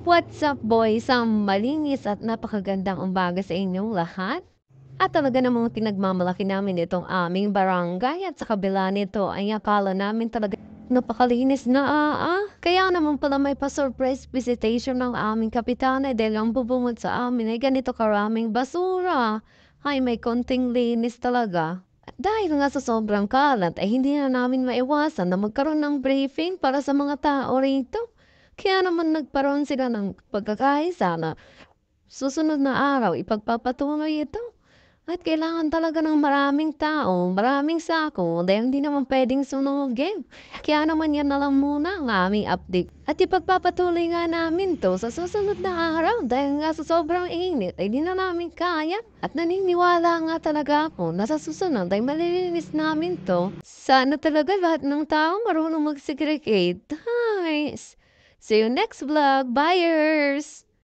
What's up boys? Malinis at napakagandang umaga sa inyong lahat. At talaga namang pinagmamalaki namin itong aming barangay at sa kabila nito ay akala namin talaga napakalinis na Kaya naman pala may pa-surprise visitation ng aming kapitana dahil ang bubungad sa amin ay ganito karaming basura. Ay may konting linis talaga. At dahil nga sa sobrang kalat ay hindi na namin maiwasan na magkaroon ng briefing para sa mga tao rito. Kaya naman nagkaroon sila ng pagkakaisa na susunod na araw ipagpapatuloy ito. At kailangan talaga ng maraming tao, maraming sako dahil hindi naman pwedeng sunugin. Kaya naman yan na lang muna ang aming update. At ipagpapatuloy nga namin to sa susunod na araw dahil nga sa sobrang init ay di na namin kaya. At naniniwala nga talaga ako na sa susunod ay malilinis namin to. Sana talaga lahat ng tao marunong mag-segregate. Nice! See you next vlog, buyers!